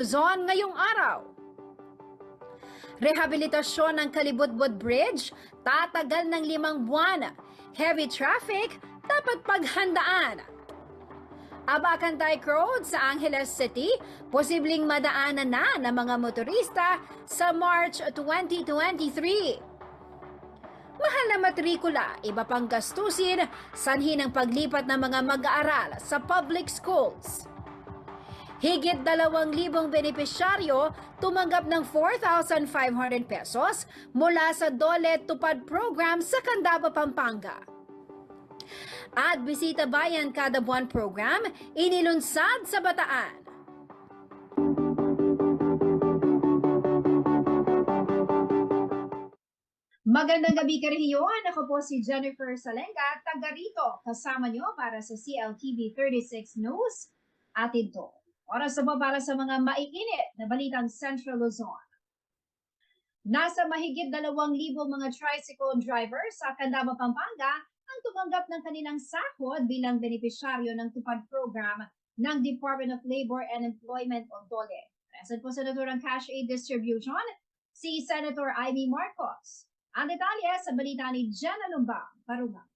Luzon ngayong araw. Rehabilitasyon ng Kalibutbud Bridge, tatagal ng 5 buwan. Heavy traffic, dapat paghandaan. Abacantay Road sa Angeles City, posibleng madaanan na ng mga motorista sa March 2023. Mahal na matrikula, iba pang gastusin, sanhi ng paglipat ng mga mag-aaral sa public schools. Higit 2,000 benepisyaryo tumanggap ng 4,500 pesos mula sa DOLE Tupad Program sa Candaba, Pampanga. At Bisita Bayan Kada Buwan Program inilunsad sa Bataan. Magandang gabi karehiyon. Ako po si Jennifer Salenga, taga rito. Kasama nyo para sa CLTV 36 News. Atid to. Oras na para sa mga maiinit na balitang Central Luzon. Nasa mahigit 2,000 mga tricycle drivers sa Candaba, Pampanga ang tumanggap ng kanilang sahod bilang benepisyaryo ng Tupad Program ng Department of Labor and Employment o DOLE. Present po sa naturang cash aid distribution, si Senator Amy Marcos. Ang detalye sa balita ni Jenna Lumbang, Parungang.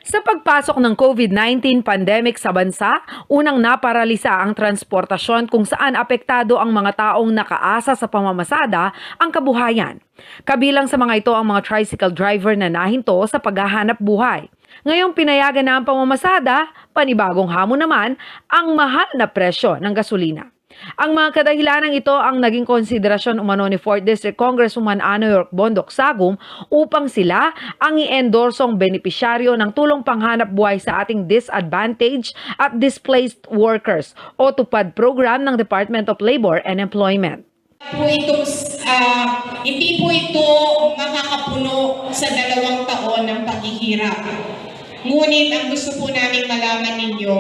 Sa pagpasok ng COVID-19 pandemic sa bansa, unang naparalisa ang transportasyon kung saan apektado ang mga taong nakaasa sa pamamasada ang kabuhayan. Kabilang sa mga ito ang mga tricycle driver na nahinto sa paghahanap buhay. Ngayong pinayagan na ang pamamasada, panibagong hamon naman ang mahal na presyo ng gasolina. Ang mga kadahilanang ito ang naging konsiderasyon umano ni 4th District Congresswoman Ana York Bondok Sagum upang sila ang i-endorsong benepisyaryo ng tulong panghanap buhay sa ating disadvantaged at displaced workers o TUPAD program ng Department of Labor and Employment. Hindi po ito makakapuno sa 2 taon ng paghihirap. Ngunit ang gusto po namin malaman ninyo,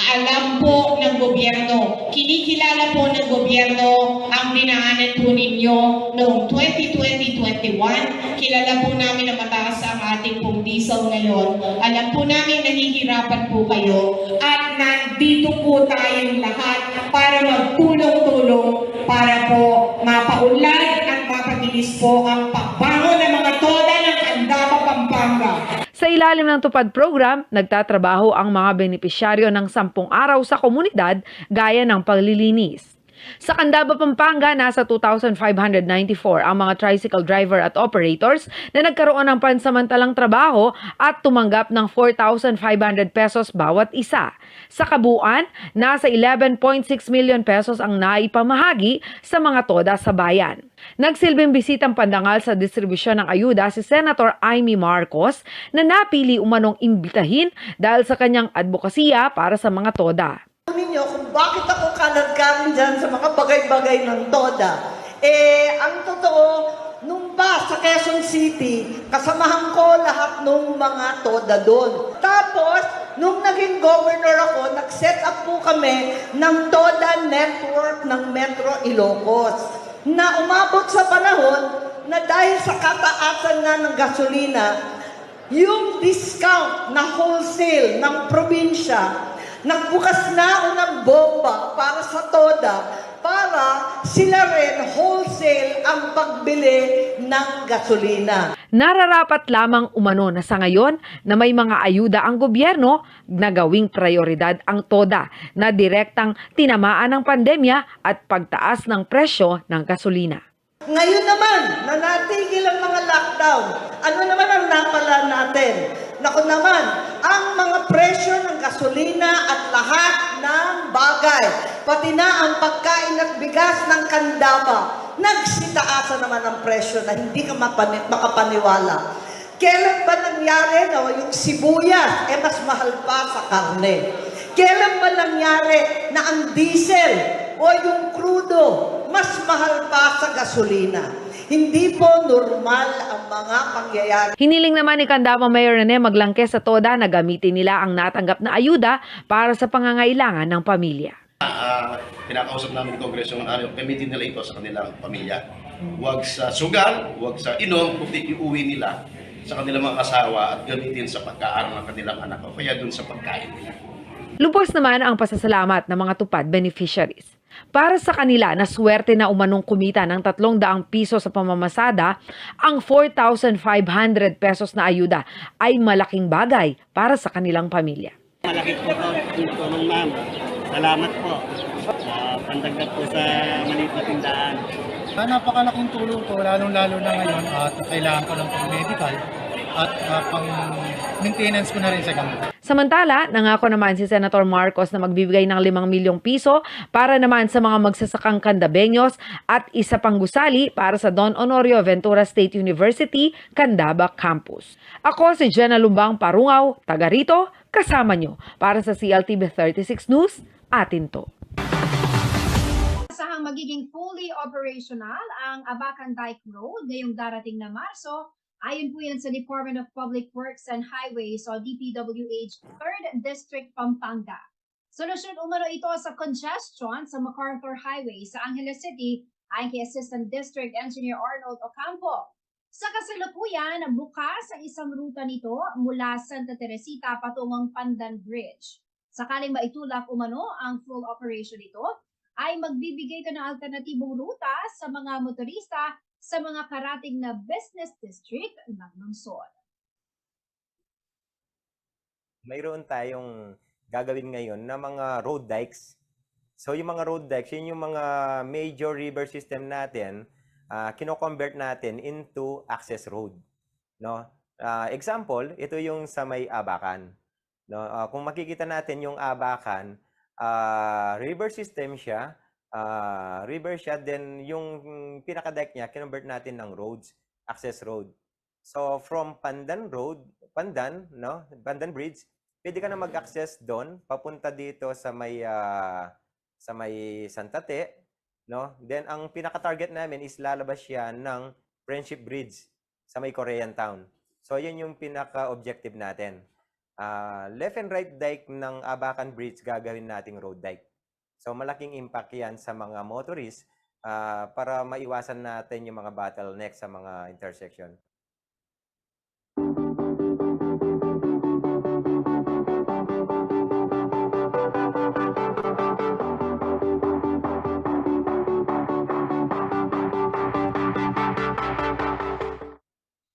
alam po ng gobyerno, kinikilala po ng gobyerno ang dinaanan po ninyo noong 2020-21. Kilala po namin na mataas ang ating pong diesel ngayon. Alam po namin nahihirapan po kayo at nandito po tayong lahat para magtulong-tulong para po mapaunlad at mapabilis po ang pagbangon ng mga toda ng Candaba, Pampanga. Sa ilalim ng TUPAD program, nagtatrabaho ang mga benepisyaryo ng 10 araw sa komunidad gaya ng paglilinis. Sa Candaba, Pampanga, nasa 2,594 ang mga tricycle driver at operators na nagkaroon ng pansamantalang trabaho at tumanggap ng 4,500 pesos bawat isa. Sa kabuuan, nasa 11.6 million pesos ang naipamahagi sa mga toda sa bayan. Nagsilbing bisitang pandangal sa distribusyon ng ayuda si Senator Amy Marcos na napili umanong imbitahin dahil sa kanyang advokasya para sa mga toda. Ninyo kung bakit ako kaladkarin dyan sa mga bagay-bagay ng TODA. Ang totoo, nung sa Quezon City, kasamahan ko lahat ng mga TODA doon. Tapos, nung naging governor ako, nag-set up po kami ng TODA network ng Metro Ilocos na umabot sa panahon na dahil sa kataasan nga ng gasolina, yung discount na wholesale ng probinsya, nagbukas na unang bomba para sa TODA para sila rin wholesale ang pagbili ng gasolina. Nararapat lamang umano na sa ngayon na may mga ayuda ang gobyerno na gawing prioridad ang TODA na direktang tinamaan ng pandemya at pagtaas ng presyo ng gasolina. Ngayon naman, na natigil ang mga lockdown, ano naman ang napala natin? Naku naman, ang mga presyo ng gasolina at lahat ng bagay, pati na ang pagkain at bigas ng Candaba, nagsitaasan naman ang presyo na hindi ka makapaniwala. Kailan ba nangyari na yung sibuyas mas mahal pa sa karne? Kailan ba nangyari na ang diesel o yung crudo mas mahal pa sa gasolina? Hindi po normal ang mga pangyayari. Hiniling naman ni Candaba Mayor Rene Maglangke sa TODA na gamitin nila ang natanggap na ayuda para sa pangangailangan ng pamilya. Pinakausap namin ni Congressman Ano, gamitin nila ito sa kanilang pamilya. Huwag sa sugal, huwag sa inom, kundi iuwi nila sa kanilang mga asawa at gamitin sa pagkaaral ng kanilang anak o kaya dun sa pagkain nila. Lubos naman ang pasasalamat ng mga tupad beneficiaries. Para sa kanila na swerte na umanong kumita ng 300 piso sa pamamasada, ang 4,500 pesos na ayuda ay malaking bagay para sa kanilang pamilya. Malaki po yung tulong, ma'am. Salamat po. Pandagdag po sa maliit na tindahan. Napakalaking tulong po, lalong-lalo na ngayon at kailangan ko ng pang-medical at pang-maintenance ko na rin sa gamot. Samantala, nangako naman si Senator Marcos na magbibigay ng 5 milyong piso para naman sa mga magsasakang Candabeños at isa pang gusali para sa Don Honorio Ventura State University, Candaba Campus. Ako si Jenna Lumbang Parungaw, taga rito, kasama nyo. Para sa CLTV 36 News, atin to. Asahang magiging fully operational ang Abacan Dike Road ngayong darating na Marso. Ayon po yan sa Department of Public Works and Highways o DPWH 3rd District, Pampanga. Solusyon umano ito sa congestion sa MacArthur Highway sa Angeles City ayon kay Assistant District Engineer Arnold Ocampo. Sa kasalukuyan, bukas ang isang ruta nito mula Santa Teresita patungong Pandan Bridge. Sakaling maitulak umano ang full operation nito, ay magbibigay ito ng alternatibong ruta sa mga motorista sa mga karating na business district ng lungsod. Mayroon tayong gagawin ngayon na mga road dikes. So yung mga road dikes, yun yung mga major river system natin, kino-convert natin into access road. No? Example, ito yung sa may Abacan. No? Kung makikita natin yung Abacan, river system siya, then yung pinaka-dike niya, kinonvert natin ng roads, access road. So from Pandan Bridge, pwede ka na mag-access doon, papunta dito sa may Santa Te, no? Then ang pinaka-target namin is lalabas siya ng Friendship Bridge sa may Korean Town. So yun yung pinaka-objective natin. Left and right dike ng Abacan Bridge gagawin nating road dike. So malaking impact yan sa mga motorists para maiwasan natin yung mga bottleneck sa mga intersection.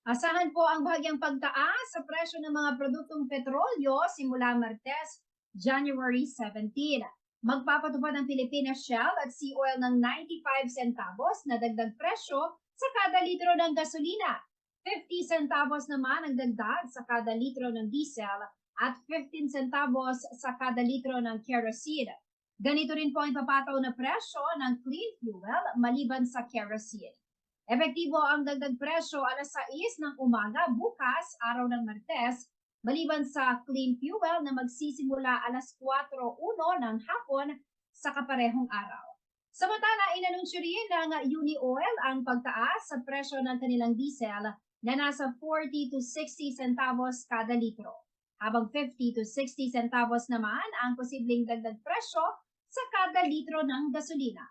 Asahan po ang bahagyang pagtaas sa presyo ng mga produktong petrolyo simula Martes, January 17. Magpapatupad ang Pilipinas Shell at Sea Oil ng 95 centavos na dagdag presyo sa kada litro ng gasolina. 50 centavos naman ang dagdag sa kada litro ng diesel at 15 centavos sa kada litro ng kerosene. Ganito rin po ang ipapataw na presyo ng clean fuel maliban sa kerosene. Epektibo ang dagdag presyo alas 6 ng umaga bukas, araw ng Martes, maliban sa clean fuel na magsisimula alas 4:01 ng hapon sa kaparehong araw. Samantala, inanunsyo rin ng UniOil ang pagtaas sa presyo ng kanilang diesel na nasa 40 to 60 centavos kada litro, habang 50 to 60 centavos naman ang posibleng dagdag presyo sa kada litro ng gasolina.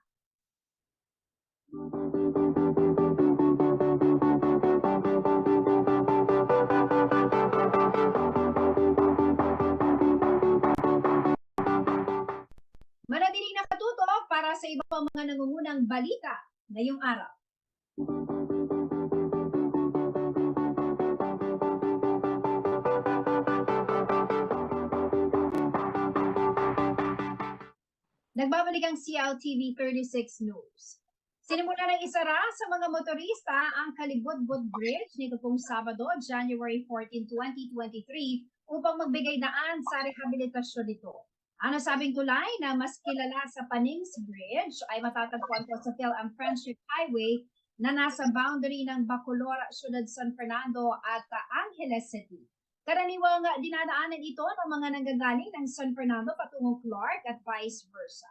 Manatiling nakatutok para sa iba pang mga nangungunang balita ngayong araw. Nagbabalik ang CLTV 36 News. Sinimula ng isara sa mga motorista ang Kalibot-Bot Bridge nito pong Sabado, January 14, 2023 upang magbigay daan sa rehabilitasyon nito. Ang nasabing tulay na mas kilala sa Panings Bridge ay matatagpuan po sa PhilAm Friendship Highway na nasa boundary ng Bacolor, Ciudad San Fernando at Angeles City. Karaniwang dinadaanan ito ng mga nanggagaling ng San Fernando patungong Clark at vice versa.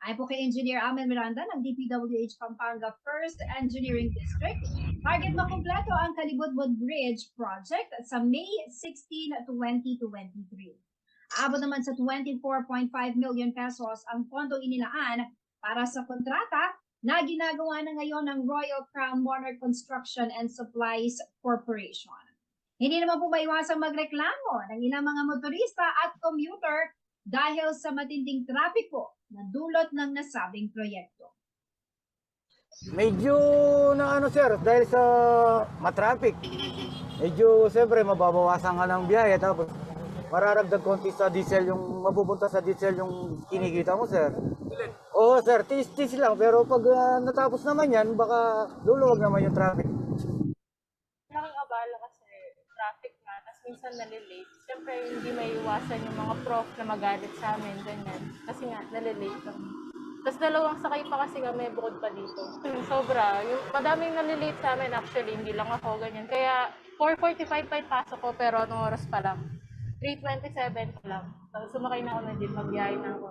Ayon po kay Engineer Amel Miranda ng DPWH Pampanga 1st Engineering District, target makumpleto ang Kalibot-Bot Bridge project sa May 16, 2023. Abot naman sa 24.5 million pesos ang pondo inilaan para sa kontrata na ginagawa na ngayon ng Royal Crown Monarch Construction and Supplies Corporation. Hindi naman po maiwasang magreklamo ng ilang mga motorista at commuter dahil sa matinding trapiko na dulot ng nasabing proyekto. Medyo na ano sir, dahil sa matraffic, medyo siyempre mababawasan ka ng biyahe tapos mararagdag konti sa diesel yung mapupunta sa diesel yung kinikita mo sir. Oo sir, tis lang pero pag natapos naman yan, baka luluwag naman yung traffic. Laking abala kasi traffic nga, tapos minsan nalilate. Siyempre hindi may iwasan yung mga prof na magalit sa amin, ganyan. Kasi nga, nalilate kami. Tapos dalawang sakay pa kasi kami bukod pa dito. Sobra. Yung madaming nalilate sa amin actually, hindi lang ako ganyan. Kaya 4:45 pa yung pasok ko pero anong oras pa lang? 3:27 pa lang. So sumakay na ako na din, magbiyahe na ako.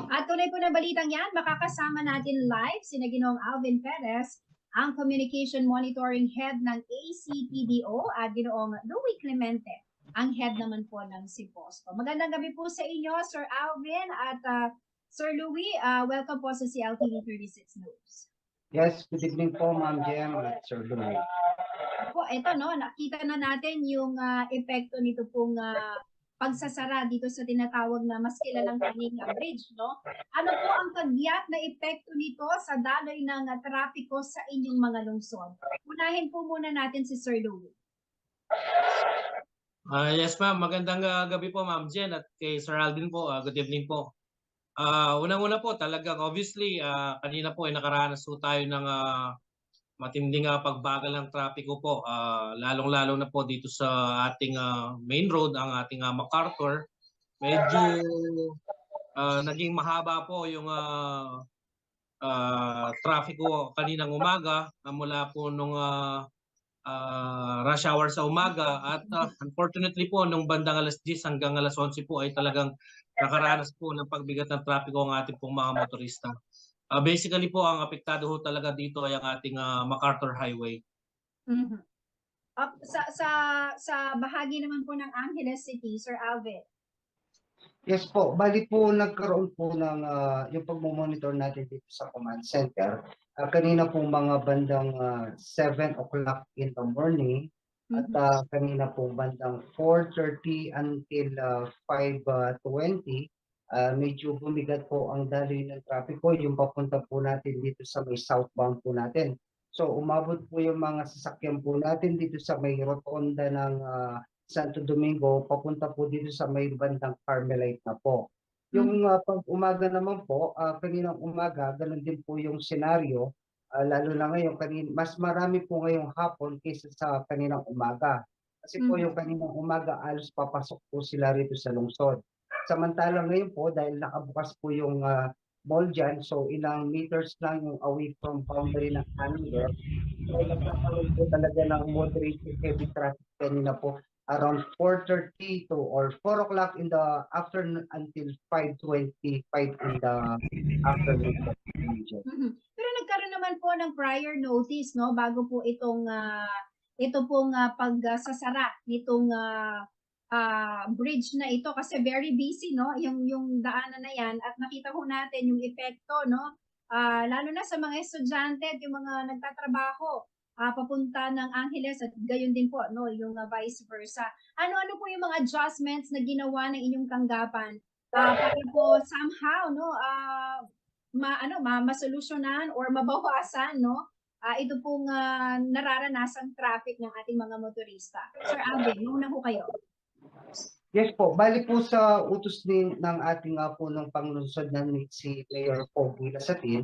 At tunay po na balitang yan, makakasama natin live si Ginoong Alvin Perez, ang Communication Monitoring Head ng ACPDO at Ginoong Louie Clemente, ang head naman po ng Siposco. Magandang gabi po sa inyo, Sir Alvin at Sir Louie. Welcome po sa CLTV 36 News. Yes, good evening po Ma'am Jem at Sir Lume. Po, eto no, nakita na natin yung epekto nito pong pagsasara dito sa tinatawag na mas kilalang Kalinga Bridge, no? Ano po ang kagyat na epekto nito sa daloy ng trapiko sa inyong mga lungsod? Unahin po muna natin si Sir Louie. Yes ma'am, magandang gabi po Ma'am Jen at kay Sir Alvin po. Good evening po. Unang-una po talagang obviously kanina po ay nakaranas po tayo ng matinding pagbagal ng trapiko po. Lalong-lalo na po dito sa ating main road, ang ating MacArthur. Medyo naging mahaba po yung trapiko kaninang umaga mula po nung rush hour sa umaga at unfortunately po nung bandang alas 10 hanggang alas 11 po ay talagang nakaranas po ng pagbigat ng trapiko ang ating pong mga motorista. Basically po ang apektado ho talaga dito ay ang ating MacArthur Highway. Mm-hmm. Sa bahagi naman po ng Angeles City, Sir Alvin. Yes po, bali po nagkaroon po ng yung pagmomonitor natin dito sa command center. Kanina po mga bandang 7 o'clock in the morning at kanina po bandang 4:30 until 5:20. Medyo bumigat po ang daloy ng trapiko, yung papunta po natin dito sa may southbound po natin. So umabot po yung mga sasakyan po natin dito sa may rotonda ng Santo Domingo, papunta po dito sa may bandang Carmelite na po. Yung pag-umaga naman po, kaninang umaga, ganun din po yung senaryo, lalo na ngayon, mas marami po ngayong hapon kaysa sa kaninang umaga. Kasi po yung kaninang umaga, alos papasok po sila rito sa lungsod. Samantalang ngayon po, dahil nakabukas po yung mall dyan, so ilang meters lang yung away from boundary ng Angeles, so nagkakaroon po talaga ng moderate to heavy traffic kanina po around 4:30 to or 4 o'clock in the afternoon until 5:25 in the afternoon. Pero nagkaroon naman po ng prior notice, no, bago po itong ito pong pagsasara nitong bridge na ito kasi very busy, no, yung daanan na yan at nakita ko natin yung epekto, no, lalo na sa mga estudyante at yung mga nagtatrabaho papunta ng Angeles at gayon din po, no, yung vice versa. Ano po yung mga adjustments na ginawa ng inyong tanggapan para po somehow, no, masolusyonan or mabawasan, no, ito pong nararanasang traffic ng ating mga motorista. Sir Alvin, muna po kayo. Yes po, bali po sa utos din ng ating punong panglungsod na si Mayor Pogi Lasatin,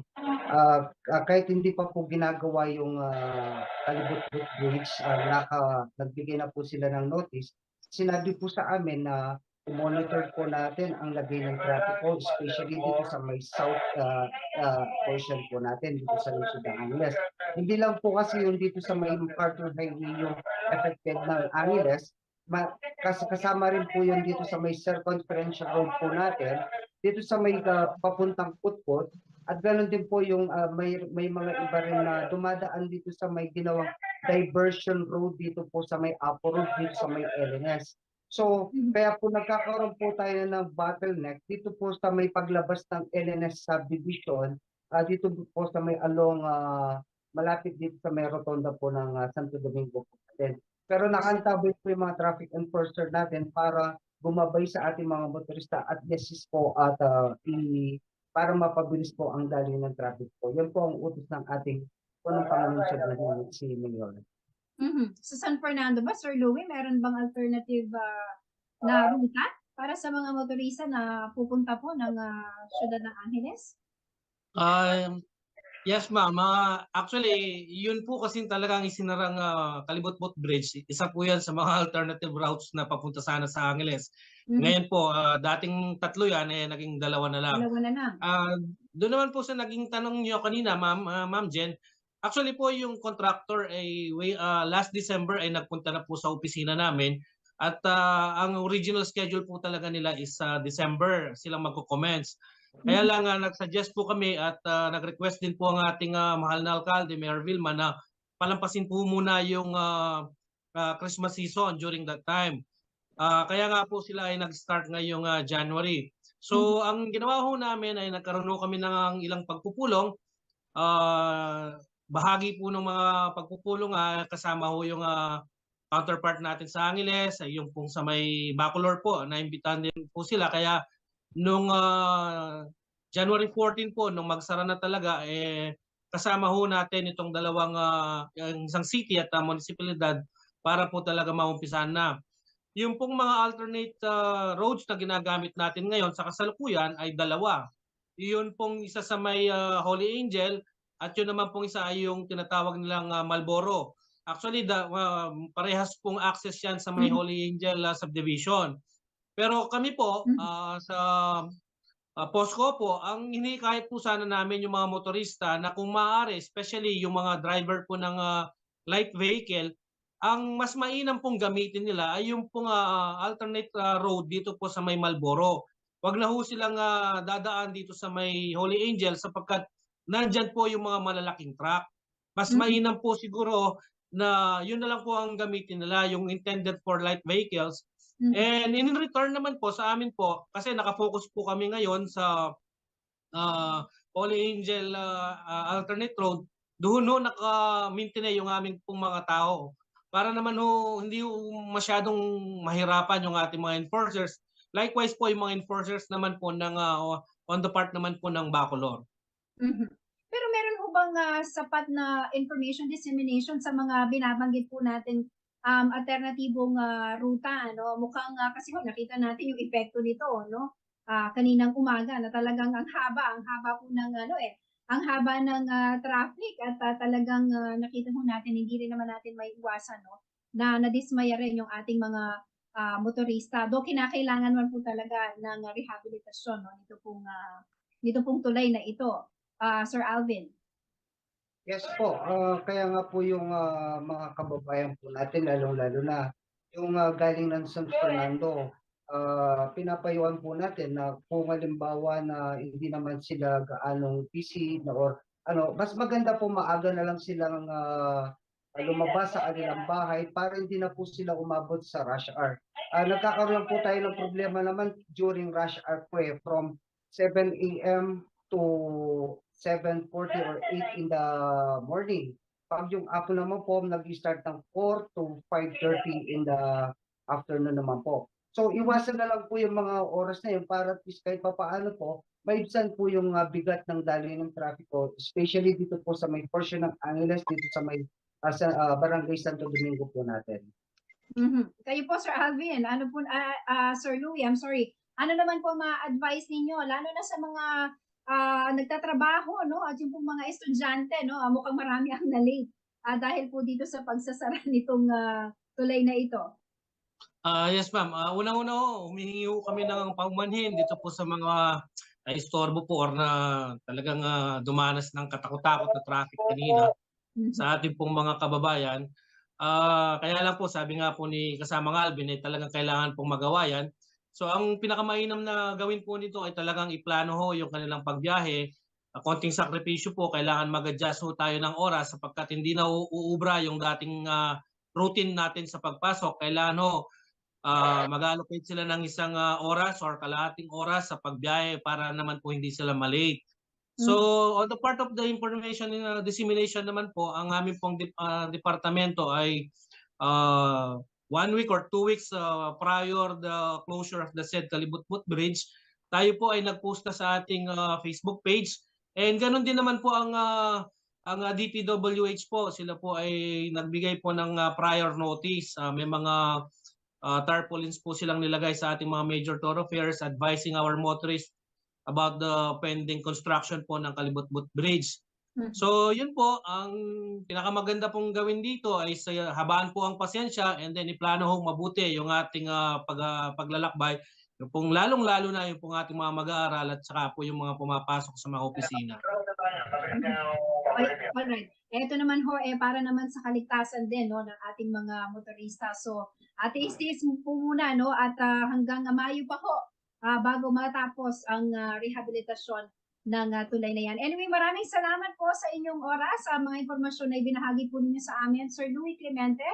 kahit hindi pa po ginagawa yung Kalibot Bridge, nagbigay na po sila ng notice. Sinabi po sa amin na monitor po natin ang lagay ng trapiko, especially dito sa may south portion po natin, dito sa lungsod ng Angeles. Hindi lang po kasi yung dito sa may MacArthur Highway yung affected ng Angeles, kasi kasama rin po yun dito sa may circumferential road po natin, dito sa may papuntang Putput, at ganoon din po yung may mga iba rin na dumadaan dito sa may ginawang diversion road dito po sa may Apo Road, dito sa may LNS. So, kaya po nagkakaroon po tayo ng bottleneck dito po sa may paglabas ng LNS subdivision, dito po sa may along malapit dito sa may rotonda po ng Santo Domingo po natin. Pero nakantabay po yung mga traffic enforcer natin para gumabay sa ating mga motorista at assist po at para mapabilis po ang daloy ng traffic po. Yan po ang utos ng ating unang pangalunsod na si Mayor. Sa San Fernando ba, Sir Louie, meron bang alternative na ruta para sa mga motorista na pupunta po ng siyudad ng Angeles? Yes, ma'am. Actually, yun po kasi talagang isinarang Kalibot-Bot Bridge. Isa po yan sa mga alternative routes na papunta sana sa Angeles. Ngayon po, dating 3 yan, naging 2 na lang. 2 na lang. Doon naman po sa naging tanong niyo kanina, Ma'am Jen, actually po yung contractor ay last December ay nagpunta na po sa opisina namin at ang original schedule po talaga nila is December silang magko-commence. Kaya lang nag-suggest po kami at nag-request din po ang ating mahal na alkalde, Mayor Vilma, na palampasin po muna yung Christmas season during that time. Kaya nga po sila ay nag-start ngayong January. So ang ginawa ho namin ay nagkaroon kami ng ilang pagpupulong. Bahagi po ng mga pagpupulong kasama ho yung counterpart natin sa Angeles, ay yung pong sa may Bacolor po, naimbitahan din po sila. Kaya nung January 14 po, nung magsara na talaga, kasama ho natin itong dalawang isang city at munisipalidad para po talaga maumpisahan na. Yung pong mga alternate roads na ginagamit natin ngayon sa kasalukuyan ay 2. Yun pong isa sa may Holy Angel at yun naman pong isa ay yung tinatawag nilang Malboro. Actually, parehas pong access yan sa may Holy Angel subdivision. Pero kami po sa POSCO po, ang hinikayat po sana namin yung mga motorista na kung maaari, especially yung mga driver po ng light vehicle, ang mas mainam pong gamitin nila ay yung pong alternate road dito po sa may Malboro. Wag na ho silang dadaan dito sa may Holy Angel sapagkat nandyan po yung mga malalaking truck. Mas mainam po siguro na yun na lang po ang gamitin nila, yung intended for light vehicles. And in return naman po sa amin po, kasi nakafocus po kami ngayon sa Holy Angel alternate road, doon ho naka-maintain yung aming pong mga tao. Para naman ho, hindi ho masyadong mahirapan yung ating mga enforcers. Likewise po yung mga enforcers naman po ng on the part naman po ng Bacolor. Pero meron ho bang sapat na information dissemination sa mga binabanggit po natin alternatibong ruta, ano? Mukhang kasi nakita natin yung epekto nito, no? Kaninang umaga na talagang ang haba po ng ang haba ng traffic at talagang nakita ho natin hindi rin naman natin maiiwasan, no? Na nadismaya rin yung ating mga motorista. Do kinakailangan man po talaga ng rehabilitasyon, no? Nito pong tulay na ito. Sir Alvin. Yes po, kaya nga po yung mga kababayan po natin, lalong-lalo na yung galing ng San Fernando, pinapayuan po natin na kung halimbawa na hindi naman sila gaanong busy or mas maganda po maaga na lang silang lumabas sa kanilang bahay para hindi na po sila umabot sa rush hour. Nagkakaroon po tayo ng problema naman during rush hour po from 7 a.m. to 7:40 or 8 in the morning. Pag yung hapon naman po, nag-start ng 4 to 5:30 in the afternoon naman po. So, iwasan na lang po yung mga oras na yun para at least kahit papaano po, maibsan po yung bigat ng daloy ng trafiko, especially dito po sa may portion ng Angeles, dito sa may Barangay Santo Domingo po natin. Kayo po, Sir Alvin, ano po, Sir Louie, I'm sorry, ano naman po ma-advise ninyo, lalo na sa mga nagtatrabaho, no? At yung pong mga estudyante, no? Mukhang marami ang na-late dahil po dito sa pagsasara nitong tulay na ito. Yes, ma'am. Unang-una humihingi kami ng paumanhin dito po sa mga istorbo po or na talagang dumanas ng katakot-takot na traffic kanina sa ating pong mga kababayan. Kaya lang po, sabi nga po ni kasamang Alvin, ay talagang kailangan pong magawa yan. So ang pinakamainam na gawin po nito ay talagang iplano ho yung kanilang pagbiyahe. Konting sakripisyo po, kailangan mag-adjust ho tayo ng oras sapagkat hindi na uubra yung dating routine natin sa pagpasok. Kailangan ho mag-allocate sila ng isang oras or kalahating oras sa pagbiyahe para naman po hindi sila malate. So, on the part of the information dissemination naman po, ang aming pong departamento ay 1 week or 2 weeks prior the closure of the said Kalibutbut Bridge, tayo po ay nagposta sa ating Facebook page. And ganun din naman po ang DPWH po, sila po ay nagbigay po ng prior notice. May mga tarpaulins po silang nilagay sa ating mga major thoroughfares advising our motorists about the pending construction po ng Kalibutbut Bridge. So yun po, ang pinakamaganda pong gawin dito ay habaan po ang pasensya and then iplano hong mabuti yung ating paglalakbay. Yung pong lalong-lalo na yung pong ating mga mag-aaral at saka po yung mga pumapasok sa mga opisina. Alright. Ito naman ho, para naman sa kaligtasan din no, ng ating mga motorista. So, tiis-tiis po muna no, at hanggang Mayo pa ho, bago matapos ang rehabilitasyon ng tulay na yan. Anyway, maraming salamat po sa inyong oras, sa mga impormasyon na ibinahagi po ninyo sa amin, Sir Louie Clemente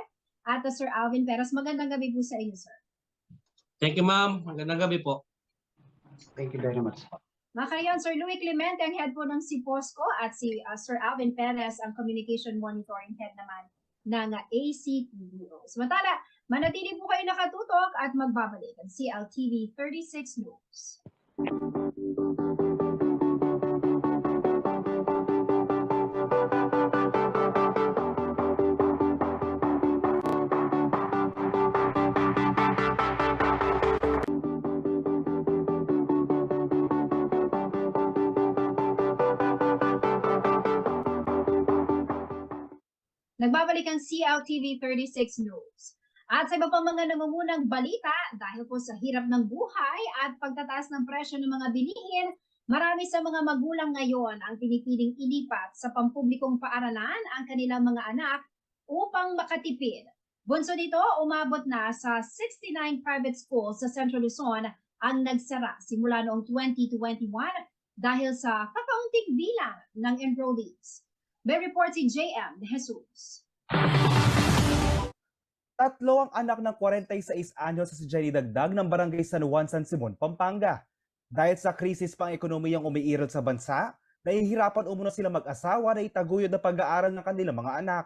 at Sir Alvin Perez. Magandang gabi po sa inyo, sir. Thank you, ma'am. Magandang gabi po. Thank you very much. Makayon, Sir Louie Clemente, ang head po ng CPOSCO at si Sir Alvin Perez, ang Communication Monitoring Head naman ng ACTBO. Samantala, manatili po kayo nakatutok at magbabalik ang CLTV 36 News. Nagbabalik ang CLTV 36 News. At sa iba pang mga nangungunang balita, dahil po sa hirap ng buhay at pagtataas ng presyo ng mga bilihin, marami sa mga magulang ngayon ang pinipiling ilipat sa pampublikong paaralan ang kanilang mga anak upang makatipid. Bunso dito, umabot na sa 69 private schools sa Central Luzon ang nagsara simula noong 2021 dahil sa kakaunting bilang ng enrollees. May report si JM De Jesus. Tatlo ang anak ng 46 anyos sa si Jenny Dagdag ng Barangay San Juan, San Simon, Pampanga. Dahil sa krisis pang ekonomiyang umiiral sa bansa, nahihirapan umano sila mag-asawa na itaguyod na pag-aaral ng kanilang mga anak.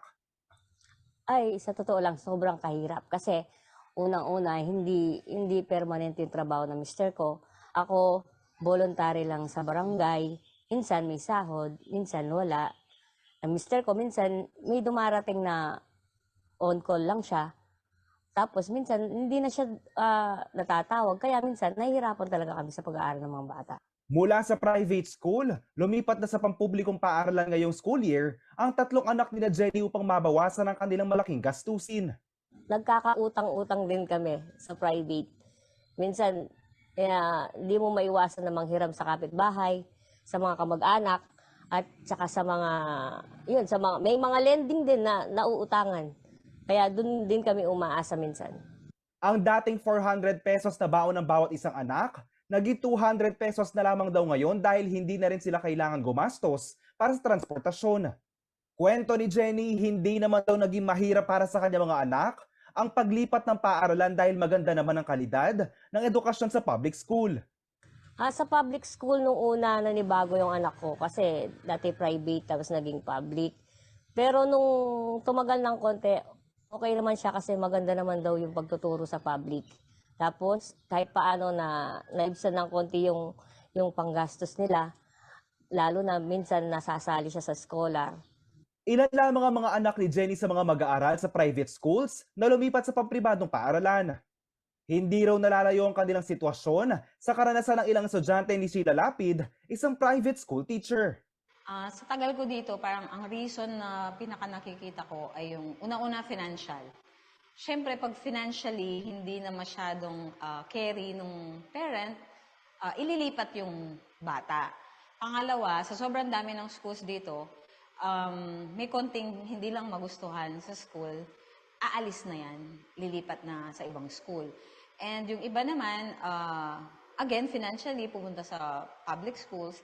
Ay, sa totoo lang, sobrang kahirap. Kasi unang-una, hindi permanent yung trabaho ng mister ko. Ako, voluntary lang sa barangay. Minsan may sahod, minsan wala. Ang mister ko, minsan may dumarating na on-call lang siya. Tapos minsan hindi na siya natatawag. Kaya minsan nahihirapan talaga kami sa pag-aaral ng mga bata. Mula sa private school, lumipat na sa pampublikong paaralan ngayong school year ang tatlong anak nila Jenny upang mabawasan ang kanilang malaking gastusin. Nagkakautang-utang din kami sa private. Minsan, hindi mo maiwasan na manghiram sa kapitbahay, sa mga kamag-anak, at saka sa mga may mga lending din na nauutangan. Kaya doon din kami umaasa minsan. Ang dating 400 pesos na baon ng bawat isang anak, naging 200 pesos na lamang daw ngayon dahil hindi na rin sila kailangan gumastos para sa transportasyon. Kwento ni Jenny, hindi naman daw naging mahirap para sa kanyang mga anak ang paglipat ng paaralan dahil maganda naman ang kalidad ng edukasyon sa public school. Sa public school nung una nanibago yung anak ko kasi dati private tapos naging public. Pero nung tumagal ng konti, okay naman siya kasi maganda naman daw yung pagtuturo sa public. Tapos kahit paano na naibsan ng konti yung panggastos nila, lalo na minsan nasasali siya sa scholar. Ilan lamang ang mga anak ni Jenny sa mga mag-aaral sa private schools na lumipat sa pampribadong paaralan. Hindi raw nalalayo ang kanilang sitwasyon sa karanasan ng ilang estudyante ni Sheila Lapid, isang private school teacher. Sa tagal ko dito, parang ang reason na pinaka nakikita ko ay yung unang-una financial. Siyempre, pag financially hindi na masyadong carry nung parent, ililipat yung bata. Pangalawa, sa sobrang dami ng schools dito, may konting hindi lang magustuhan sa school, aalis na yan, lilipat na sa ibang school. And yung iba naman, again, financially, pumunta sa public schools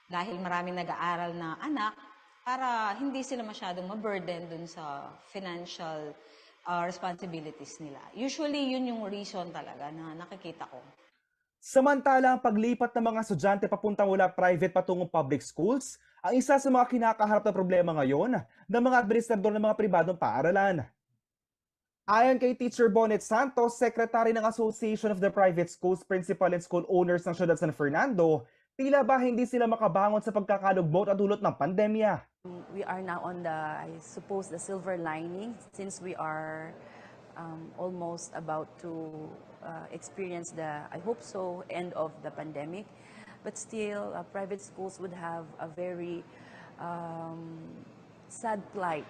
dahil maraming nag-aaral na anak para hindi sila masyadong ma-burden dun sa financial responsibilities nila. Usually, yun yung reason talaga na nakikita ko. Samantala, ang paglipat ng mga estudyante papunta mula private patungong public schools, ang isa sa mga kinakaharap na problema ngayon ng mga administrador ng mga pribadong paaralan. Ayon kay Teacher Bonnet Santos, Secretary ng Association of the Private Schools Principal and School Owners ng Siyudad San Fernando, tila ba hindi sila makabangon sa pagkakalugmok at dulot ng pandemya. We are now on the, I suppose, the silver lining since we are almost about to experience the, I hope so, end of the pandemic. But still, private schools would have a very sad plight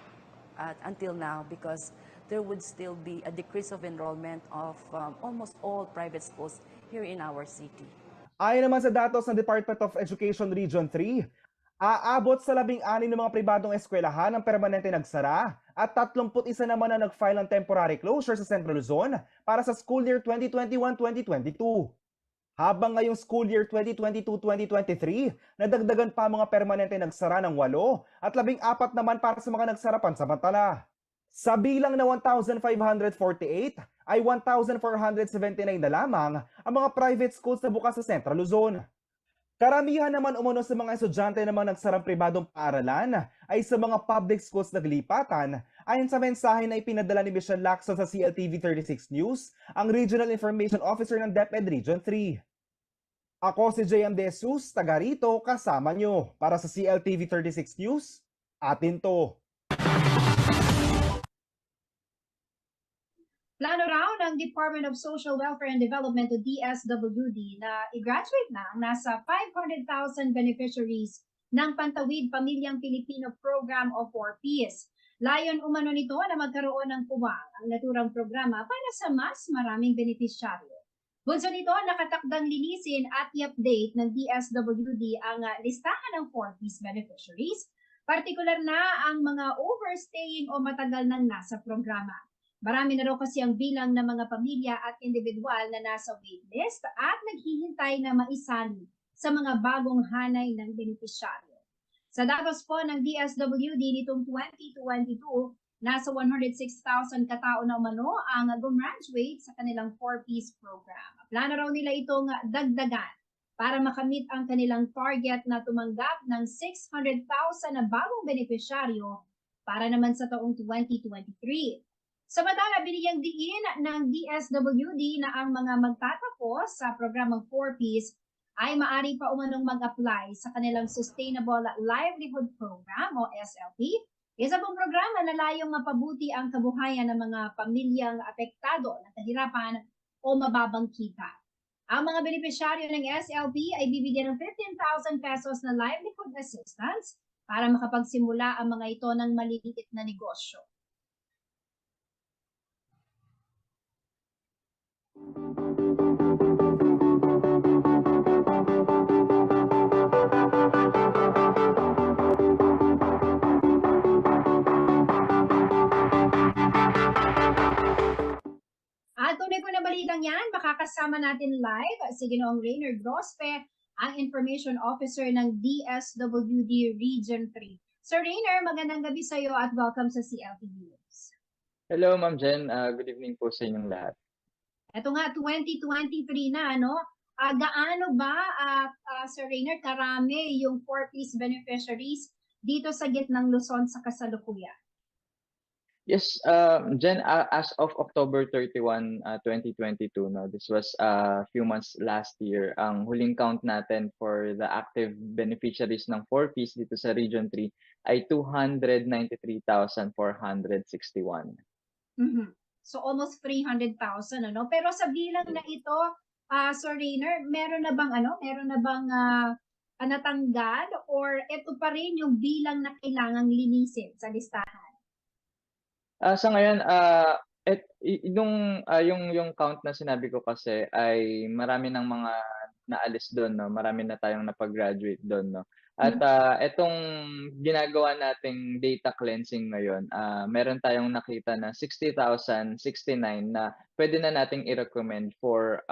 until now because there would still be a decrease of enrollment of almost all private schools here in our city. Ayon naman sa datos ng Department of Education Region 3, aabot sa 16 ng mga pribadong eskwelahan ang permanente nagsara at 31 naman na nag-file ng temporary closure sa Central Luzon para sa school year 2021-2022. Habang ngayong school year 2022-2023, nadagdagan pa mga permanente nagsara ng 8 at 14 naman para sa mga nagsara pansamantala. Sa bilang na 1,548 ay 1,479 na lamang ang mga private schools na bukas sa Central Luzon. Karamihan naman umano sa mga estudyante na mga nagsarang pribadong paaralan ay sa mga public schools naglipatan ayon sa mensahe na ipinadala ni Michelle Lacson sa CLTV 36 News, ang Regional Information Officer ng DepEd Region 3. Ako si JM De Jesus, taga rito, kasama nyo. Para sa CLTV 36 News, atin to. Plano raw ng Department of Social Welfare and Development o DSWD na i-graduate na ang nasa 500,000 beneficiaries ng Pantawid Pamilyang Pilipino Program o 4Ps. Layon umano nito na magkaroon ng puwang ang naturang programa para sa mas maraming benepisyaryo. Bunso nito, nakatakdang linisin at i-update ng DSWD ang listahan ng 4Ps beneficiaries, partikular na ang mga overstaying o matagal nang nasa programa. Marami na raw kasi ang bilang ng mga pamilya at individual na nasa waitlist at naghihintay na maisali sa mga bagong hanay ng benepisyaryo. Sa datos po ng DSWD nitong 2022, nasa 106,000 katao na umano ang gumraduate sa kanilang 4Ps program. Plano raw nila itong dagdagan para makamit ang kanilang target na tumanggap ng 600,000 na bagong benepisyaryo para naman sa taong 2023. Samantala, binigyang diin ng DSWD na ang mga magtatapos sa programang 4Ps ay maaari pa umanong mag-apply sa kanilang Sustainable Livelihood Program o SLP, isa pong programa na layong mapabuti ang kabuhayan ng mga pamilyang apektado ng kahirapan o mababang kita. Ang mga benepisyaryo ng SLP ay bibigyan ng 15,000 pesos na livelihood assistance para makapagsimula ang mga ito ng maliliit na negosyo. At tunay po na balitang yan, makakasama natin live si Ginoong Rainer Grospe, ang Information Officer ng DSWD Region 3. Sir Rainer, magandang gabi sa iyo at welcome sa CLTV News. Hello, Ma'am Jen. Good evening po sa inyong lahat. Ito nga, 2023 na, ano? Gaano ba, Sir Rainer, karami yung 4Ps beneficiaries dito sa gitnang Luzon sa kasalukuyan? Yes, Jen, as of October 31, 2022, no, this was a few months last year, ang huling count natin for the active beneficiaries ng 4Ps dito sa Region 3 ay 293,461. Mm-hmm. So almost 300,000, ano? Pero sa bilang na ito, Sir Rainer, meron na bang natanggal or ito pa rin yung bilang na kailangang linisin sa listahan? Sa ngayon, yung count na sinabi ko kasi ay marami ng mga naalis doon, no? Marami na tayong napag-graduate doon, no? At itong ginagawa nating data cleansing ngayon, meron tayong nakita na 60,069 na pwede na nating i-recommend for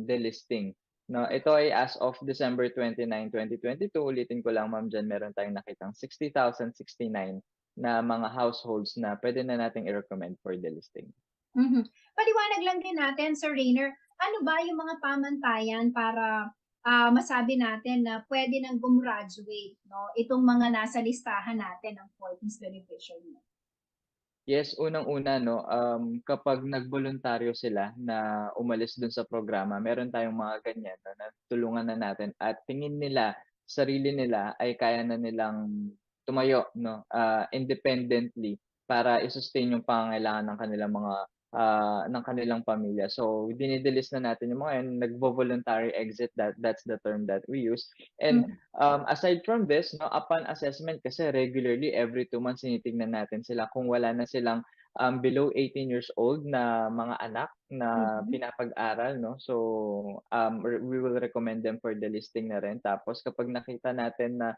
delisting. No, ito ay as of December 29, 2022. Ulitin ko lang, Ma'am Jen, meron tayong nakitang 60,069 na mga households na pwede na nating i-recommend for delisting. Paliwanag lang din natin, Sir Rainer, ano ba yung mga pamantayan para masabi natin na pwede nang gumraduate, no? Itong mga nasa listahan natin ng 4Ps beneficiary. Yes, unang-una, no, kapag nagboluntaryo sila na umalis dun sa programa, meron tayong mga ganyan, no, na tulungan na natin at tingin nila, sarili nila ay kaya na nilang tumayo, no, independently para i-sustain yung pangangailangan ng kanilang mga ng kanilang pamilya. So, dinidelis na natin yung mga yun, nagvo-voluntary exit, that's the term that we use. And aside from this, no, upon assessment kasi regularly every 2 months tinitingnan natin sila kung wala na silang below 18 years old na mga anak na pinapag-aral, no. So we will recommend them for delisting na rin. Tapos kapag nakita natin na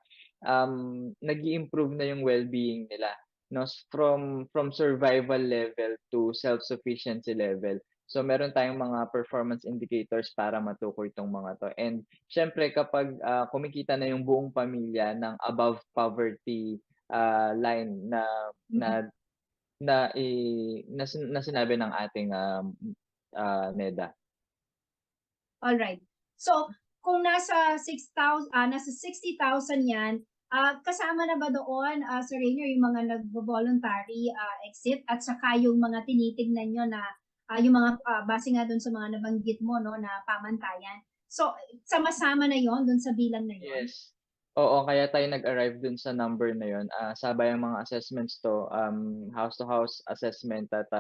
nag-i-improve na yung well-being nila, no, from survival level to self-sufficiency level. So meron tayong mga performance indicators para matukoy itong mga to. And syempre kapag kumikita na yung buong pamilya ng above poverty line na sinabi ng ating NEDA. All right. So, kung nasa 60,000 yan, kasama na ba doon, Sir Rainer, yung mga nag-voluntary exit at saka yung mga tinitignan nyo na yung mga base nga doon sa mga nabanggit mo, no, na pamantayan. So, sama-sama na yon doon sa bilang na yon? Yes. Oo, kaya tayo nag-arrive dun sa number na yon. Sabay ang mga assessments to, house-to-house assessment at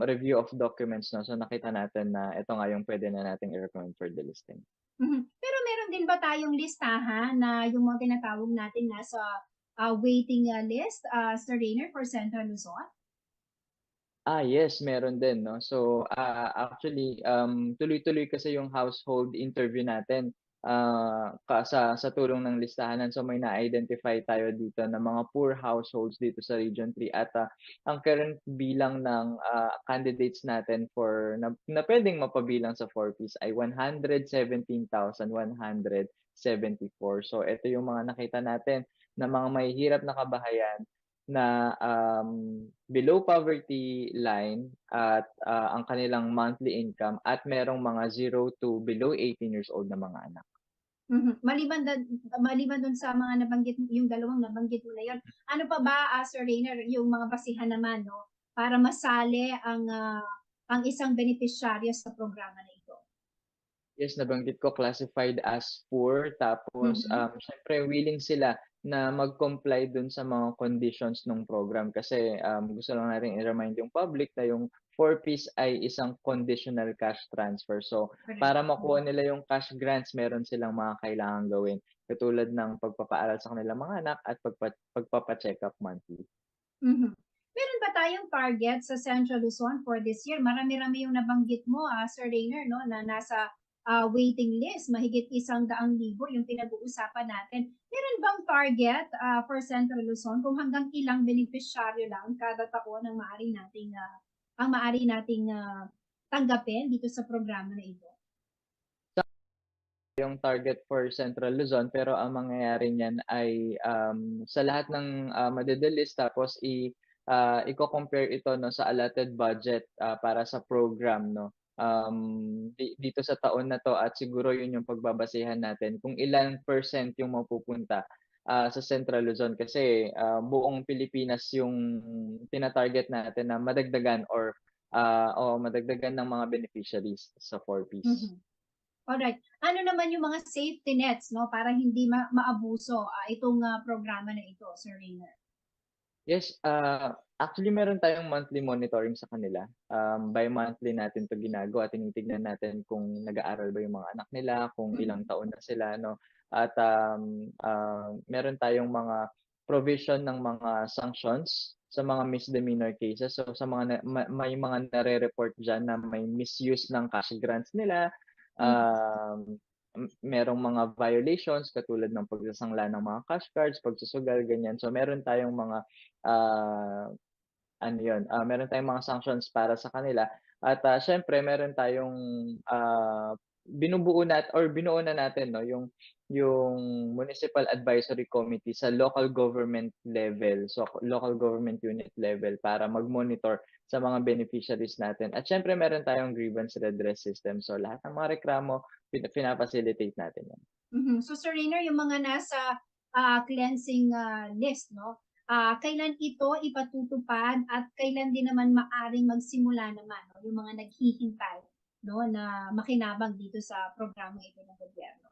review of documents, no. So nakita natin na ito nga yung pwede na nating i-recommend for delisting. Pero meron din ba tayong listahan na yung mga tinatawag natin nasa waiting list, Sir Rainer, for Central Luzon? Yes, meron din, no. So actually tuloy-tuloy kasi yung household interview natin sa tulong ng listahanan. So may na-identify tayo dito na mga poor households dito sa Region 3 at ang current bilang ng candidates natin for na pwedeng mapabilang sa 4Ps ay 117,174. So ito yung mga nakita natin na mga mahihirap na kabahayan na below poverty line at ang kanilang monthly income at merong mga 0 to below 18 years old na mga anak. Maliban dun sa mga nabanggit, yung dalawang nabanggit mo na yun, ano pa ba, Sir Rainer, yung mga basihan naman, no, para masali ang isang beneficiaryo sa programa na ito? Yes, nabanggit ko classified as poor, tapos syempre willing sila na mag-comply dun sa mga conditions ng program kasi gusto lang natin i-remind yung public na yung 4Ps ay isang conditional cash transfer. So para makuha nila yung cash grants, meron silang mga kailangan gawin katulad ng pagpapaaral sa kanilang mga anak at pagpapa-check up monthly. Meron ba tayong target sa Central Luzon for this year? Marami-rami yung nabanggit mo, Sir Rainer, no, na nasa waiting list, mahigit 100,000 yung pinag-uusapan natin. Meron bang target for Central Luzon kung hanggang ilang beneficiaryo lang kada taon ang maaari nating tanggapin dito sa programa na ito? Yung target for Central Luzon, pero ang mangyayari niyan ay sa lahat ng madedelis tapos i-compare ito, no, sa allotted budget para sa program, no. Dito sa taon na to at siguro yun yung pagbabasehan natin kung ilan % yung mapupunta sa Central Luzon kasi buong Pilipinas yung tina-target natin na madagdagan or madagdagan ng mga beneficiaries sa 4Ps. Alright. Ano naman yung mga safety nets, no, para hindi maabuso itong programa na ito, Sir Rainer? Yes, actually meron tayong monthly monitoring sa kanila. Bi-monthly natin 'to ginagawa, tinitignan natin kung nag-aaral ba yung mga anak nila, kung ilang taon na sila, no. At meron tayong mga provision ng mga sanctions sa mga misdemeanor cases. So sa mga may mga nare-report diyan na may misuse ng cash grants nila, merong mga violations katulad ng pagsasangla ng mga cash cards, pagsusugal, ganyan. So meron tayong mga meron tayong mga sanctions para sa kanila. At syempre meron tayong binuo na natin, no, yung yung Municipal Advisory Committee sa local government level, so local government unit level para mag-monitor sa mga beneficiaries natin. At syempre meron tayong grievance redress system. So lahat ng mga reklamo, pinafacilitate natin yan. So Sir Rainer, yung mga nasa cleansing list, no? Kailan ito ipatutupad at kailan din naman maaring magsimula naman, no? Yung mga naghihintay, no, na makinabang dito sa programa ito ng gobyerno.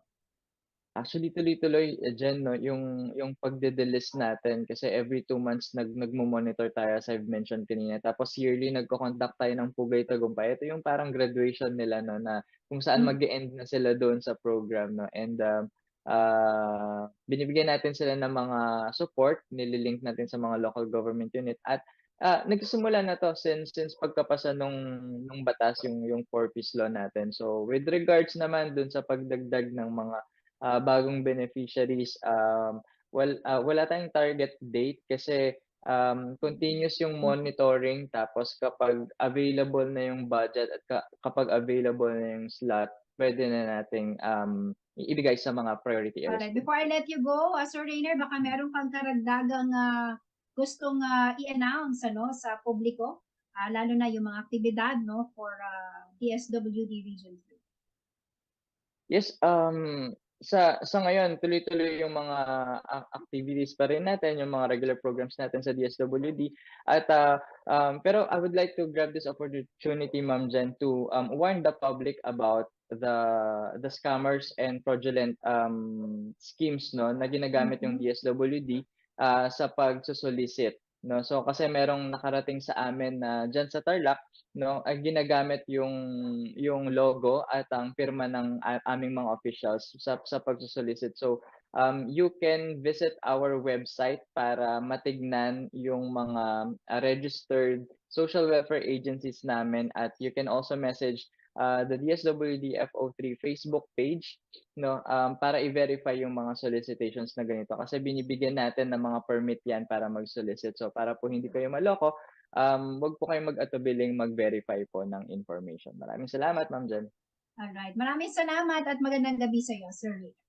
Actually, tuloy-tuloy, Jen, no, yung pagde-delist natin kasi every 2 months nagmo-monitor tayo as I've mentioned kanina. Tapos yearly nagko-conduct tayo ng Pugay Tagumpay. Ito yung parang graduation nila, no, na kung saan mag-e-end na sila doon sa program, no. And binibigyan natin sila ng mga support, nililink natin sa mga local government unit at nagsimula na to since pagkapasa nung batas yung 4-piece law natin. So with regards naman dun sa pagdagdag ng mga bagong beneficiaries, wala tayong target date kasi continuous yung monitoring, tapos kapag available na yung budget at kapag available na yung slot, pwede na nating ibigay sa mga priority areas. Alright, before I let you go, Sir Rainer, baka meron kang karagdagang gustong i-announce sa publiko, lalo na yung mga aktibidad, no, for DSWD Region 3. Yes, sa ngayon, tuloy-tuloy yung mga activities pa rin natin, yung mga regular programs natin sa DSWD. At pero I would like to grab this opportunity, Ma'am Jen, to warn the public about the scammers and fraudulent schemes, no, na ginagamit yung DSWD sa pagsusolicit, no. So kasi merong nakarating sa amin na dyan sa Tarlac, no, ay ginagamit yung logo at ang pirma ng aming mga officials sa pagsusolicit. So you can visit our website para matignan yung mga registered social welfare agencies namin, at you can also message the DSWD FO3 Facebook page, no, para i-verify yung mga solicitations na ganito kasi binibigyan natin ng mga permit yan para mag-solicit. So para po hindi kayo maloko, wag po kayong mag-atubiling mag-verify po ng information. Maraming salamat, Ma'am Jen. Alright, maraming salamat at magandang gabi sa iyo, Sir Rainer.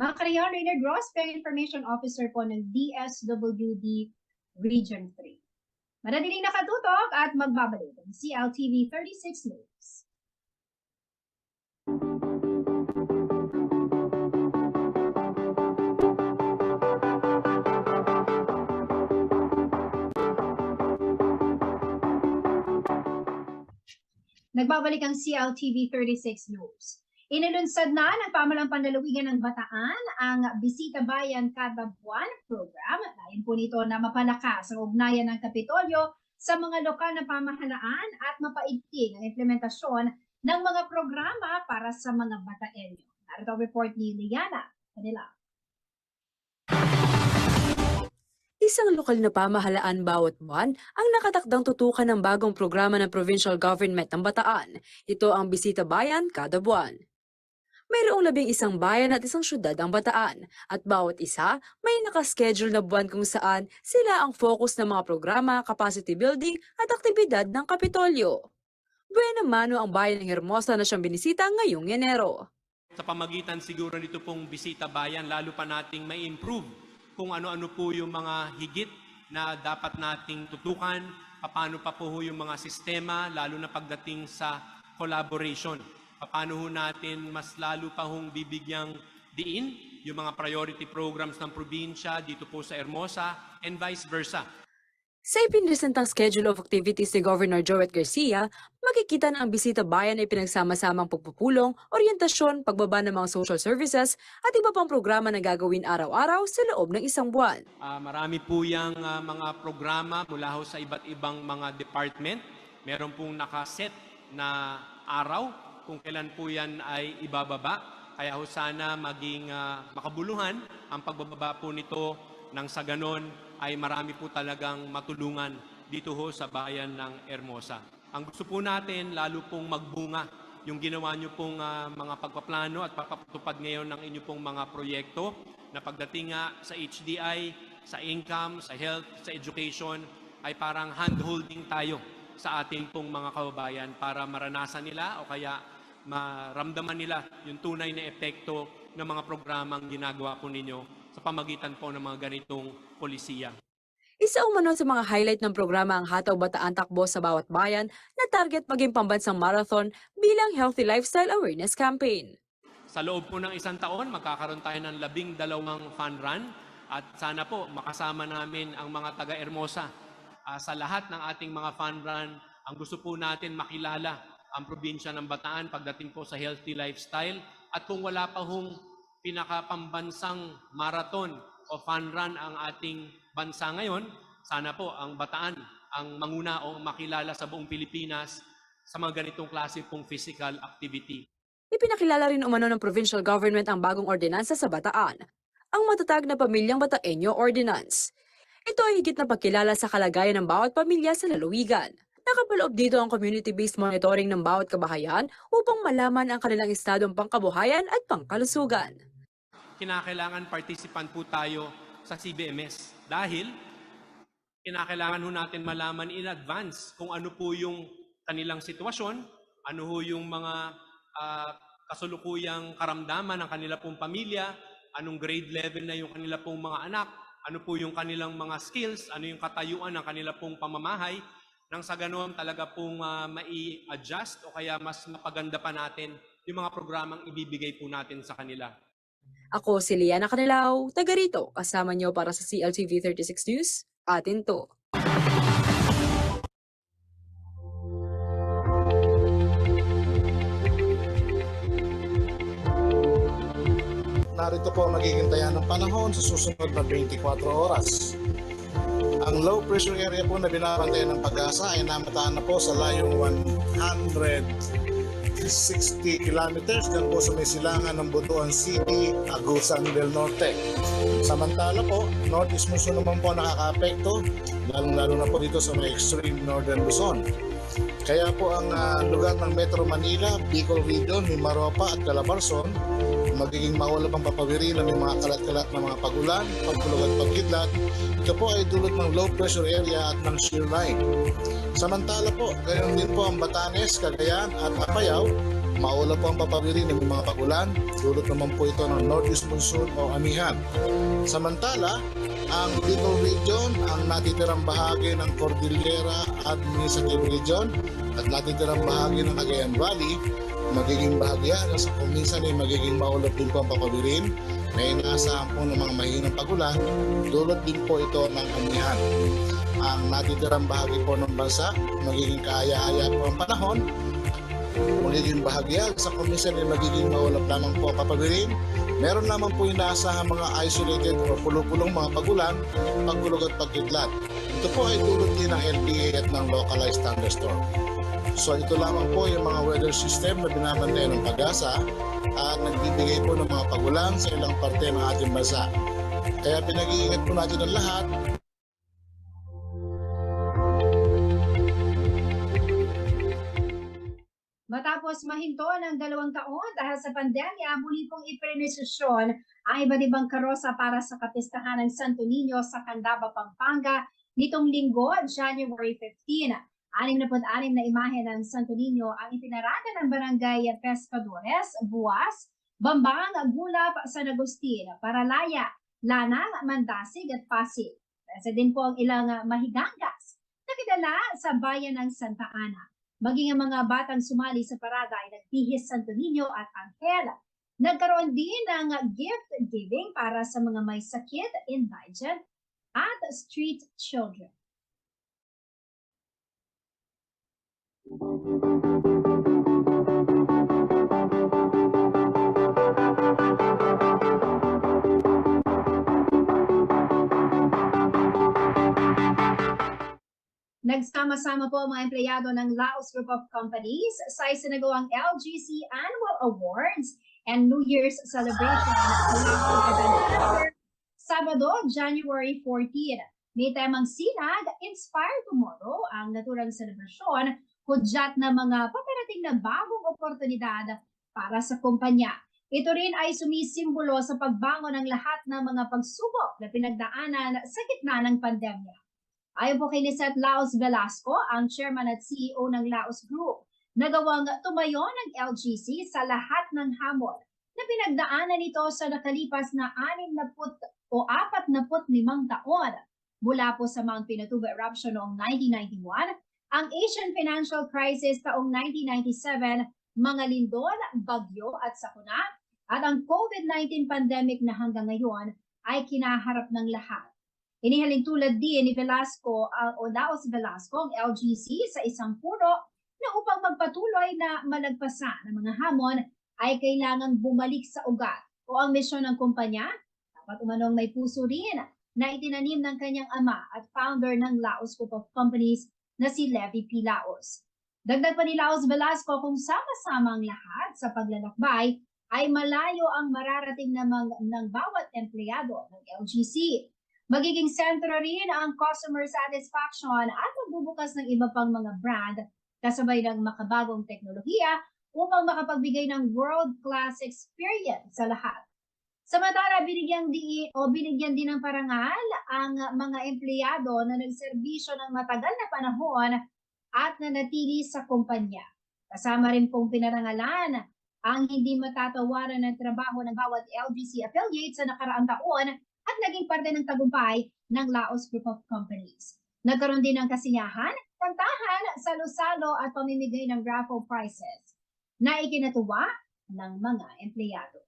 Mga karayon, Rainer Gross, Information Officer po ng DSWD Region 3. Manatiling nakatutok at magbabalik ang CLTV 36 News. Nagbabalik ang CLTV 36 News. Inilunsad na ng Pamahalang Panlalawigan ng Bataan ang Bisita Bayan Kada Buwan program. Layon po nito na mapalakas ang ugnayan ng Kapitolyo sa mga lokal na pamahalaan at mapaigting ang implementasyon ng mga programa para sa mga Bataenyo. Narito ang report ni Liana Kanila. Isang lokal na pamahalaan bawat buwan ang nakatakdang tutukan ng bagong programa ng provincial government ng Bataan. Ito ang Bisita Bayan Kada Buwan. Mayroong 11 bayan at isang syudad ang Bataan at bawat isa may nakaschedule na buwan kung saan sila ang focus ng mga programa, capacity building at aktibidad ng Kapitolyo. Buena mano ang bayan ng Hermosa na siyang binisita ngayong Enero. Sa pamagitan siguro nito pong Bisita Bayan, lalo pa nating may improve kung ano-ano po yung mga higit na dapat nating tutukan, paano pa po yung mga sistema, lalo na pagdating sa collaboration. Paano ho natin mas lalo pa hong bibigyang diin yung mga priority programs ng probinsya dito po sa Hermosa and vice versa. Sa ipinresentang schedule of activities ni Governor Joet Garcia, makikita na ang Bisita Bayan ay pinagsama-samang pagpupulong, orientasyon, pagbaba ng mga social services at iba pang programa na gagawin araw-araw sa loob ng isang buwan. Marami po yung mga programa mula ho sa iba't ibang mga department. Meron pong nakaset na araw kung kailan po yan ay ibababa. Kaya ho sana maging makabuluhan ang pagbababa po nito nang sa ganon ay marami po talagang matulungan dito ho sa bayan ng Hermosa. Ang gusto po natin, lalo pong magbunga yung ginawa nyo pong mga pagpaplano at papatupad ngayon ng inyo pong mga proyekto na pagdating nga sa HDI, sa income, sa health, sa education, ay parang hand-holding tayo sa ating pong mga kababayan para maranasan nila o kaya maramdaman nila yung tunay na epekto ng mga programang ginagawa po ninyo sa pamagitan po ng mga ganitong polisiya. Isa umano sa mga highlight ng programa ang Hataw Bataan Takbo sa Bawat Bayan na target maging pambansang marathon bilang Healthy Lifestyle Awareness Campaign. Sa loob po ng isang taon, magkakaroon tayo ng 12 fun run at sana po makasama namin ang mga taga-Hermosa. Sa lahat ng ating mga fun run, ang gusto po natin makilala ang probinsya ng Bataan pagdating po sa healthy lifestyle. At kung wala pa hong pinakapambansang marathon o fun run ang ating bansa ngayon, sana po ang Bataan ang manguna o makilala sa buong Pilipinas sa mga ganitong klase pong physical activity. Ipinakilala rin umano ng provincial government ang bagong ordinansa sa Bataan, ang matatag na Pamilyang Bataeño Ordinance. Ito ay higit na pagkilala sa kalagayan ng bawat pamilya sa lalawigan. Nakapaloob dito ang community-based monitoring ng bawat kabahayan upang malaman ang kanilang estadong pangkabuhayan at pangkalusugan. Kinakailangan participant po tayo sa CBMS dahil kinakailangan ho natin malaman in advance kung ano po yung kanilang sitwasyon, ano ho yung mga kasulukuyang karamdaman ng kanila pong pamilya, anong grade level na yung kanila pong mga anak, ano po yung kanilang mga skills, ano yung katayuan ng kanila pong pamamahay, nang sa ganoon talaga pong mai-adjust o kaya mas mapaganda pa natin yung mga programang ibibigay po natin sa kanila. Ako si Liana Canelao, taga rito, kasama niyo para sa CLTV 36 News, atin to. Narito po ang magiging taya ng panahon sa susunod na 24 oras. Ang low pressure area po na binabantayan ng Pag-asa ay namataan na po sa layong 160 kilometers dyan po sa may silangan ng Butuan City, Agusan del Norte. Samantala po, northeast monsoon naman po nakaka-apekto, lalong-lalo na po dito sa may extreme northern Luzon. Kaya po ang lugar ng Metro Manila, Bicol Region, Mimaropa at Calabarzon, magiging maulap ang papawiri ng mga kalat-kalat na mga pagulan, pagkulog at pagkidlat. Ito po ay dulot ng low pressure area at ng shear line. Samantala po, gayon din po ang Batanes, Cagayan at Apayao, maulap po ang papawiri ng mga pagulan, dulot naman po ito ng northeast monsoon o amihan. Samantala, ang Bicol Region, ang natitirang bahagi ng Cordillera Administrative Region at natitirang bahagi ng Cagayan Valley, magiging bahagya sa kung minsan ay magiging maulap din po ang papawirin na inaasahan po ng mga mahinang pagulan, dulot din po ito ng amihan. Ang natitirang bahagi po ng bansa, magiging kaaya-aya po ang panahon, magiging bahagya sa kung minsan ay magiging maulap lamang po ang papawirin. Meron naman po inaasahan mga isolated o pulo-pulong mga pagulan, pagkulog at pagkidlat. Ito po ay dulot din ng LPA at ng localized thunderstorm. So ito lamang po yung mga weather system na binabantayan ng Pag-asa at nagbibigay po ng mga pagulan sa ilang parte ng ating bansa. Kaya pinag-iingat po natin ang lahat. Matapos mahinto ng 2 taon dahil sa pandemya, muli pong iprenesisyon ang iba't ibang karosa para sa kapistahan ng Santo Niño sa Candaba, Pampanga nitong linggo, January 15. 66 na imahe ng Santo Niño ang ipinarada ng Barangay Pescadores, Buas, Bambang, Gulap, San Agustin, Paralaya, Lanang, Mandasig at Pasig. Kasi din po ang ilang mahigangas na kilala sa bayan ng Santa Ana. Maging ang mga batang sumali sa parada ay nagbihis Santo Niño at Anghel. Nagkaroon din ng gift giving para sa mga may sakit, indigent, at street children. Nagsama-sama po ang mga empleyado ng Laos Group of Companies sa isinagawang LGC Annual Awards and New Year's Celebration Sabado, January 14. May temang sinag, Inspire Tomorrow, ang naturang selebrasyon, hudyat na mga paparating na bagong oportunidad para sa kumpanya. Ito rin ay sumisimbolo sa pagbangon ng lahat ng mga pagsubok na pinagdaanan sa gitna ng pandemya. Ayon po kay Lisette Laos Velasco, ang chairman at CEO ng Laos Group, nagawang tumayo ng LGC sa lahat ng hamon na pinagdaanan nito sa nakalipas na 45 taon. Mula po sa Mount Pinatubo eruption noong 1991, ang Asian Financial Crisis taong 1997, mga lindol, bagyo at sakuna, at ang COVID-19 pandemic na hanggang ngayon ay kinaharap ng lahat. Inihaling tulad din ni Velasco o Laos Velasco ang LGC sa isang puro na upang magpatuloy na malagpasan ng mga hamon ay kailangang bumalik sa ugat o ang misyon ng kumpanya dapat umanong may puso rin na itinanim ng kanyang ama at founder ng Laos Group of Companies na si Levi P. Laos. Dagdag pa ni Laos Velasco kung sama-sama ang lahat sa paglalakbay ay malayo ang mararating ng bawat empleyado ng LGC. Magiging sentro rin ang customer satisfaction at magbubukas ng iba pang mga brand kasabay ng makabagong teknolohiya upang makapagbigay ng world-class experience sa lahat. Samantala, binigyan din ng parangal ang mga empleyado na nagserbisyo ng matagal na panahon at nanatili sa kumpanya. Kasama rin pong pinarangalan ang hindi matatawaran ng trabaho ng bawat LGC affiliate sa nakaraang taon at naging parte ng tagumpay ng Laos Group of Companies. Nagkaroon din ng kasiyahan, kantahan, salo-salo at pamimigay ng raffle prizes na ikinatuwa ng mga empleyado.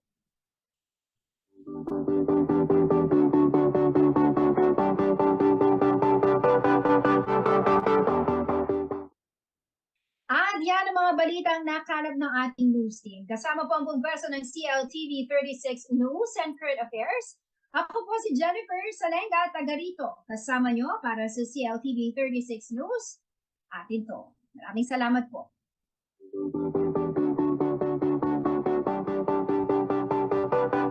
At yan ang mga balitang nakalap ng ating news team. Kasama po ang buong pwersa ng CLTV 36 News and Current Affairs. Ako po si Jennifer Salenga, taga rito. Kasama nyo para sa CLTV 36 News. Atin to. Maraming salamat po.